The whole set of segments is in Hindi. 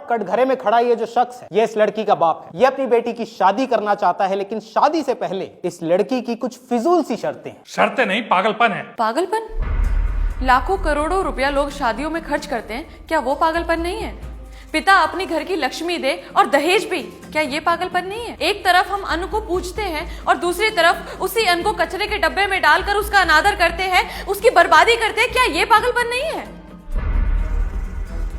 कटघरे में खड़ा ये जो शख्स है, ये इस लड़की का बाप है। ये अपनी बेटी की शादी करना चाहता है, लेकिन शादी से पहले इस लड़की की कुछ फिजूल सी शर्तें हैं। शर्तें नहीं, पागलपन है। पागलपन? लाखों करोड़ों रुपया लोग शादियों में खर्च करते हैं, क्या वो पागलपन नहीं है? पिता अपनी घर की लक्ष्मी दे और दहेज भी, क्या ये पागलपन नहीं है? एक तरफ हम अन्न को पूजते हैं और दूसरी तरफ उसी अन्न को कचरे के डब्बे में डालकर उसका अनादर करते हैं, उसकी बर्बादी करते हैं, क्या ये पागलपन नहीं है?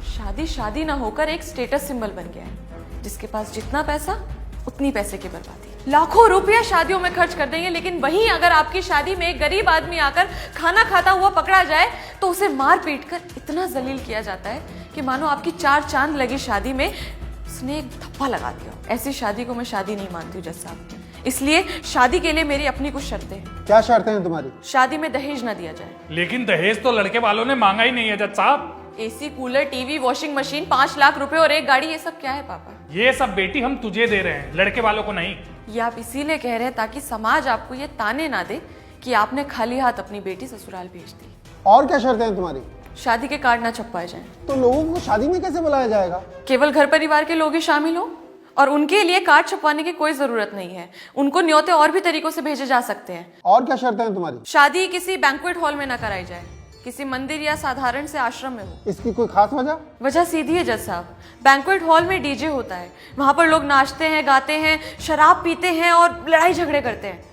शादी शादी ना होकर एक स्टेटस सिंबल बन गया है। जिसके पास जितना पैसा उतनी पैसे की बर्बादी। लाखों रुपया शादियों में खर्च कर देंगे, लेकिन वहीं अगर आपकी शादी में एक गरीब आदमी आकर खाना खाता हुआ पकड़ा जाए तो उसे मार पीट कर इतना जलील किया जाता है कि मानो आपकी 4 चांद लगी शादी में उसने एक धप्पा लगा दिया। ऐसी शादी को मैं शादी नहीं मानती हूँ जज साहब। इसलिए शादी के लिए मेरी अपनी कुछ शर्तें हैं। क्या शर्तें हैं तुम्हारी? शादी में दहेज ना दिया जाए। लेकिन दहेज तो लड़के वालों ने मांगा ही नहीं है जज साहब। AC, cooler, TV, washing machine, 5 lakh रुपए और एक गाड़ी, ये सब क्या है पापा? ये सब बेटी हम तुझे दे रहे हैं, लड़के वालों को नहीं। ये आप इसीलिए कह रहे हैं ताकि समाज आपको ये ताने ना दे कि आपने खाली हाथ अपनी बेटी ससुराल भेज दी। और क्या शर्तें हैं तुम्हारी? शादी के कार्ड ना छपवाए जाएं। तो लोगों को शादी में कैसे बुलाया जाएगा? केवल घर परिवार के लोग ही शामिल हो और उनके लिए कार्ड छपवाने की कोई जरूरत नहीं है। उनको न्योते और भी तरीकों से भेजे जा सकते हैं। और क्या शर्तें हैं तुम्हारी? शादी किसी बैंक्वेट हॉल में ना कराई जाए, किसी मंदिर या साधारण से आश्रम में हो। इसकी कोई खास वजह? वजह सीधी है जज साहब। बैंक्वेट हॉल में डीजे होता है, वहां पर लोग नाचते हैं, गाते हैं, शराब पीते हैं और लड़ाई झगड़े करते हैं।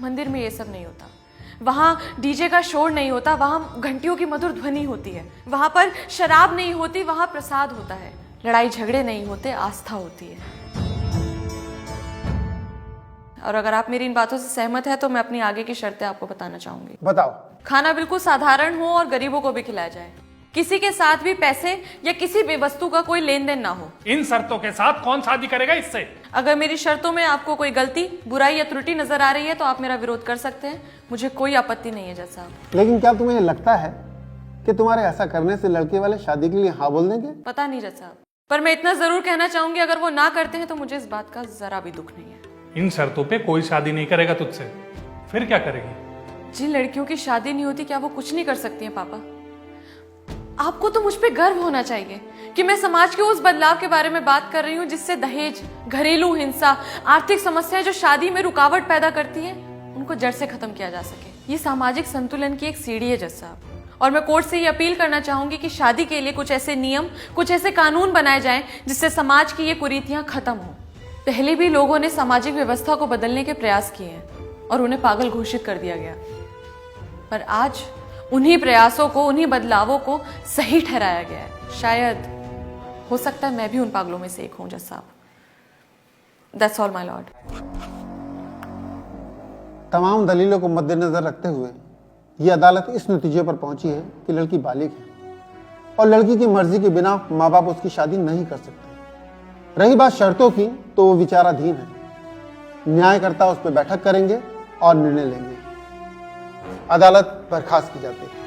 मंदिर में ये सब नहीं होता। वहां डीजे का शोर नहीं होता, वहां घंटियों की मधुर ध्वनि होती है। वहां पर शराब नहीं होती, वहां प्रसाद होता है। लड़ाई झगड़े नहीं होते, आस्था होती है। और अगर आप मेरी इन बातों से सहमत है तो मैं अपनी आगे की शर्तें आपको बताना चाहूंगी। बताओ। खाना बिल्कुल साधारण हो और गरीबों को भी खिलाया जाए। किसी के साथ भी पैसे या किसी भी वस्तु का कोई लेन देन ना हो। इन शर्तों के साथ कौन शादी करेगा इससे? अगर मेरी शर्तों में आपको कोई गलती, बुराई या त्रुटि नजर आ रही है तो आप मेरा विरोध कर सकते हैं, मुझे कोई आपत्ति नहीं है जज साहब। लेकिन क्या तुम्हें लगता है कि तुम्हारे ऐसा करने से लड़के वाले शादी के लिए हाँ बोल देंगे? पता नहीं जज साहब, पर मैं इतना जरूर कहना चाहूंगी, अगर वो ना करते हैं तो मुझे इस बात का जरा भी दुख नहीं है। इन शर्तों पे कोई शादी नहीं करेगा तुझसे, फिर क्या करेगी? जिन लड़कियों की शादी नहीं होती, क्या वो कुछ नहीं कर सकती हैं पापा? आपको तो मुझ पे गर्व होना चाहिए कि मैं समाज के उस बदलाव के बारे में बात कर रही हूँ जिससे दहेज, घरेलू हिंसा, आर्थिक समस्याएं जो शादी में रुकावट पैदा करती हैं, उनको जड़ से खत्म किया जा सके। ये सामाजिक संतुलन की एक सीढ़ी है जज साहब। और मैं कोर्ट से ये अपील करना चाहूंगी कि शादी के लिए कुछ ऐसे नियम, कुछ ऐसे कानून बनाए जाएं जिससे समाज की ये कुरीतियां खत्म हो। पहले भी लोगों ने सामाजिक व्यवस्था को बदलने के प्रयास किए हैं और उन्हें पागल घोषित कर दिया गया, पर आज उन्हीं प्रयासों को, उन्हीं बदलावों को सही ठहराया गया है। शायद, हो सकता है मैं भी उन पागलों में से एक हूं जज साहब। That's all my Lord. तमाम दलीलों को मद्देनजर रखते हुए ये अदालत इस नतीजे पर पहुंची है कि लड़की बालिग है और लड़की की मर्जी के बिना माँ बाप उसकी शादी नहीं कर सकते। रही बात शर्तों की, तो वो विचाराधीन है। न्यायकर्ता उस पर बैठक करेंगे और निर्णय लेंगे। अदालत बर्खास्त की जाती है।